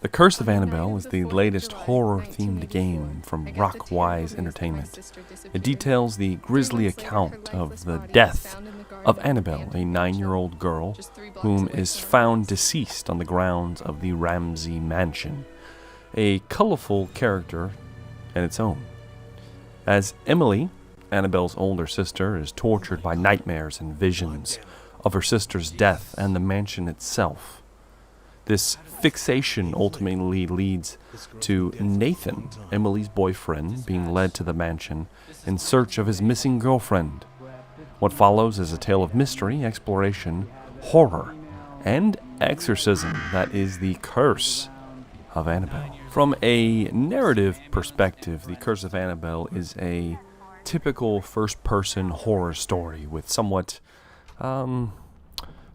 The Curse of Annabelle is the latest horror-themed game from Rockwise Entertainment. It details the grisly account of the death of Anabelle, a 9-year-old girl whom is found deceased on the grounds of the Ramsey Mansion, a colorful character in its own. As Emily, Annabelle's older sister, is tortured by nightmares and visions of her sister's death and the mansion itself, this fixation ultimately leads to Nathan, Emily's boyfriend, being led to the mansion in search of his missing girlfriend. What follows is a tale of mystery, exploration, horror, and exorcism that is the Curse of Annabelle. From a narrative perspective, the Curse of Annabelle is a typical first-person horror story with somewhat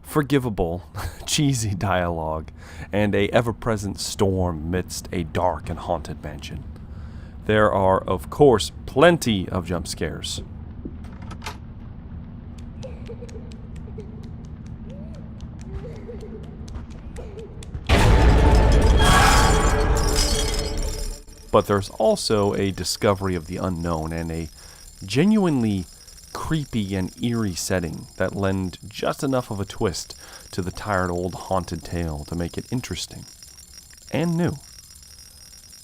forgivable, cheesy dialogue, and a ever-present storm amidst a dark and haunted mansion. There are, of course, plenty of jump scares. But there's also a discovery of the unknown and a genuinely creepy and eerie setting that lend just enough of a twist to the tired old haunted tale to make it interesting and new.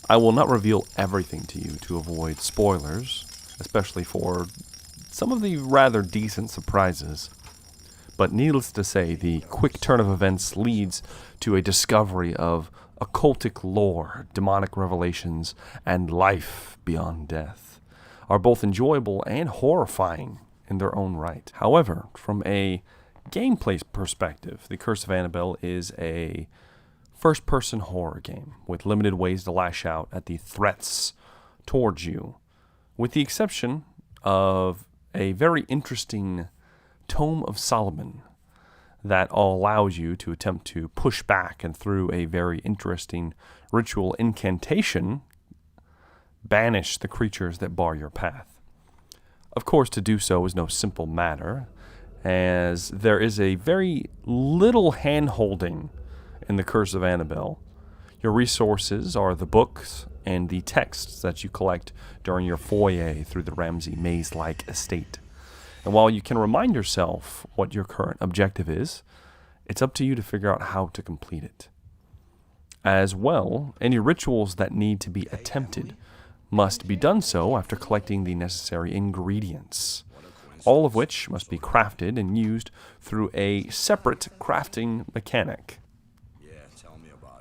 I will not reveal everything to you to avoid spoilers, especially for some of the rather decent surprises. But needless to say, the quick turn of events leads to a discovery of occultic lore, demonic revelations, and life beyond death are both enjoyable and horrifying in their own right. However, from a gameplay perspective, The Curse of Annabelle is a first-person horror game with limited ways to lash out at the threats towards you, with the exception of a very interesting Tome of Solomon that allows you to attempt to push back and through a very interesting ritual incantation banish the creatures that bar your path. Of course, to do so is no simple matter, as there is a very little hand-holding in The Curse of Annabelle. Your resources are the books and the texts that you collect during your foray through the Ramsey maze-like estate. And while you can remind yourself what your current objective is, it's up to you to figure out how to complete it. As well, any rituals that need to be attempted must be done so after collecting the necessary ingredients, all of which must be crafted and used through a separate crafting mechanic.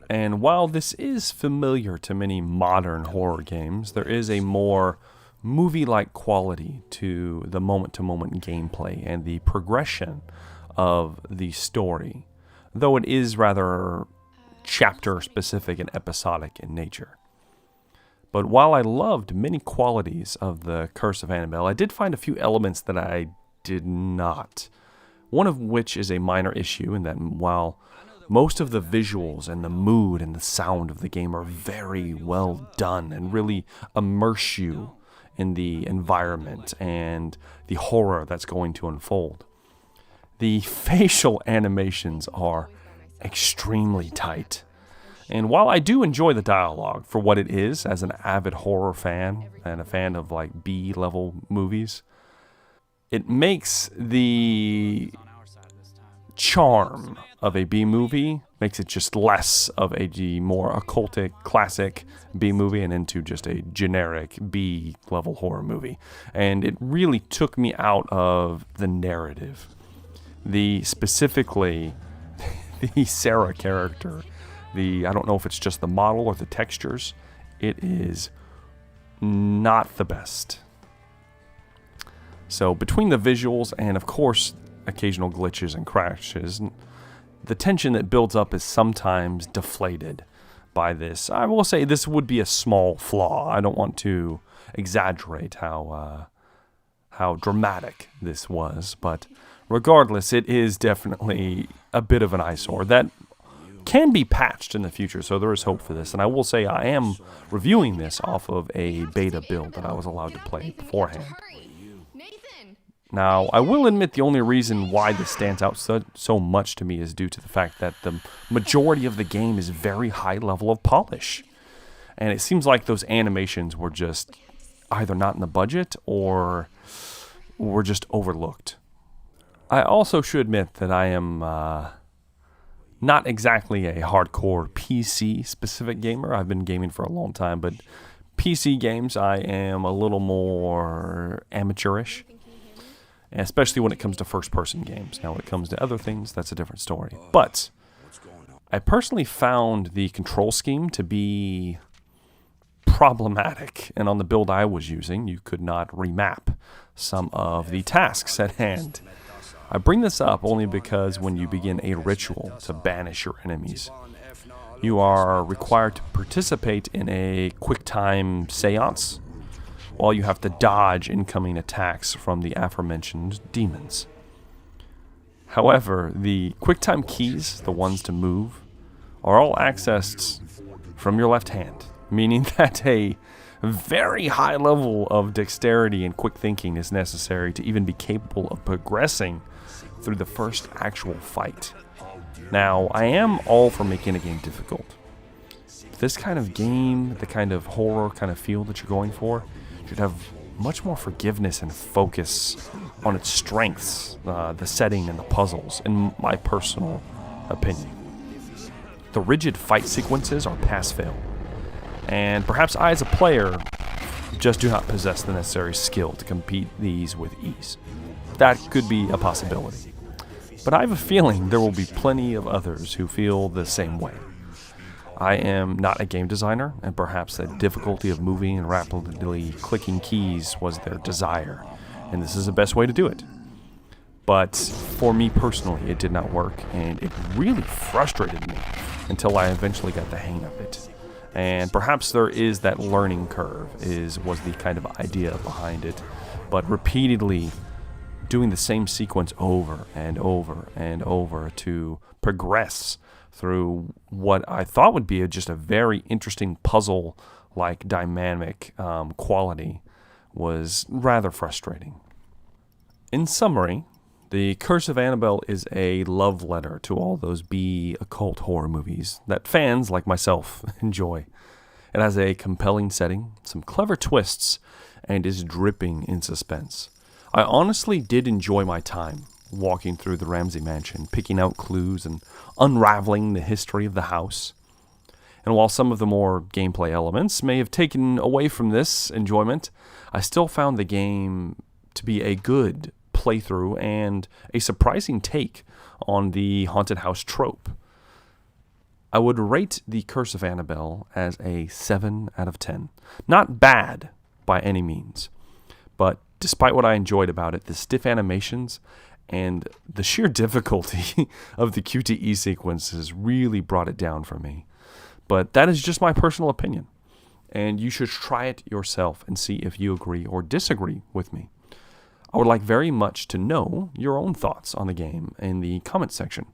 And while this is familiar to many modern horror games, there is a more movie-like quality to the moment-to-moment gameplay and the progression of the story, though it is rather chapter-specific and episodic in nature. But while I loved many qualities of The Curse of Annabelle, I did find a few elements that I did not. One of which is a minor issue in that while most of the visuals and the mood and the sound of the game are very well done and really immerse you in the environment and the horror that's going to unfold, the facial animations are extremely tight. And while I do enjoy the dialogue for what it is as an avid horror fan and a fan of like B-level movies, it makes the charm of a B-movie, makes it just less of a more occultic, classic B-movie and into just a generic B-level horror movie. And it really took me out of the narrative. Specifically, the Sarah character, I don't know if it's just the model or the textures, it is not the best. So between the visuals and, of course, occasional glitches and crashes, the tension that builds up is sometimes deflated by this. I will say this would be a small flaw. I don't want to exaggerate how dramatic this was, but regardless, it is definitely a bit of an eyesore that can be patched in the future, so there is hope for this. And I will say I am reviewing this off of a beta build that I was allowed to play beforehand. Now, I will admit the only reason why this stands out so much to me is due to the fact that the majority of the game is very high level of polish. And it seems like those animations were just either not in the budget or were just overlooked. I also should admit that I am not exactly a hardcore PC-specific gamer. I've been gaming for a long time, but PC games I am a little more amateurish. Especially when it comes to first-person games. Now, when it comes to other things, that's a different story. But I personally found the control scheme to be problematic. And on the build I was using, you could not remap some of the tasks at hand. I bring this up only because when you begin a ritual to banish your enemies, you are required to participate in a quick-time seance, while you have to dodge incoming attacks from the aforementioned demons. However, the QuickTime keys, the ones to move, are all accessed from your left hand, meaning that a very high level of dexterity and quick thinking is necessary to even be capable of progressing through the first actual fight. Now, I am all for making a game difficult. This kind of game, the kind of horror kind of feel that you're going for, should have much more forgiveness and focus on its strengths, the setting and the puzzles, in my personal opinion. The rigid fight sequences are pass-fail, and perhaps I as a player just do not possess the necessary skill to compete these with ease. That could be a possibility. But I have a feeling there will be plenty of others who feel the same way. I am not a game designer, and perhaps the difficulty of moving and rapidly clicking keys was their desire, and this is the best way to do it. But for me personally, it did not work, and it really frustrated me until I eventually got the hang of it. And perhaps there is that learning curve, was the kind of idea behind it, but repeatedly doing the same sequence over and over and over to progress through what I thought would be just a very interesting puzzle-like dynamic quality was rather frustrating. In summary, The Curse of Anabelle is a love letter to all those B-occult horror movies that fans like myself enjoy. It has a compelling setting, some clever twists, and is dripping in suspense. I honestly did enjoy my time walking through the Ramsey mansion, picking out clues and unraveling the history of the house. And while some of the more gameplay elements may have taken away from this enjoyment, I still found the game to be a good playthrough and a surprising take on the haunted house trope. I would rate The Curse of Anabelle as a 7 out of 10. Not bad by any means, but despite what I enjoyed about it, the stiff animations and the sheer difficulty of the QTE sequences really brought it down for me. But that is just my personal opinion, and you should try it yourself and see if you agree or disagree with me. I would like very much to know your own thoughts on the game in the comment section.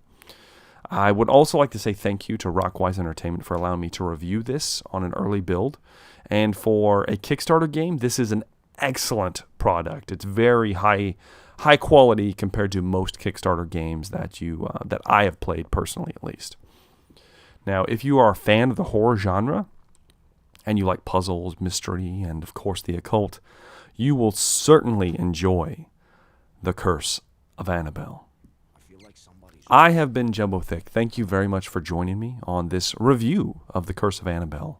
I would also like to say thank you to Rockwise Entertainment for allowing me to review this on an early build. And for a Kickstarter game, this is an excellent product. It's very high quality compared to most Kickstarter games that I have played personally, at least. Now, if you are a fan of the horror genre and you like puzzles, mystery, and of course the occult, you will certainly enjoy The Curse of Anabelle. I have been Jumbo Thick. Thank you very much for joining me on this review of The Curse of Anabelle.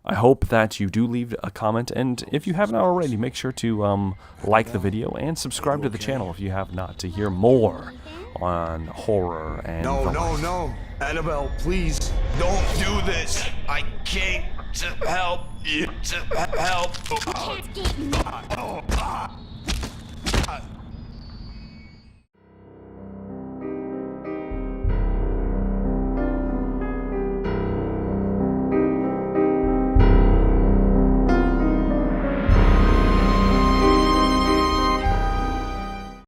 I hope that you do leave a comment, and if you haven't already, make sure to like the video and subscribe to the channel if you have not, to hear more on horror and No, Anabelle, please don't do this. I came to help you.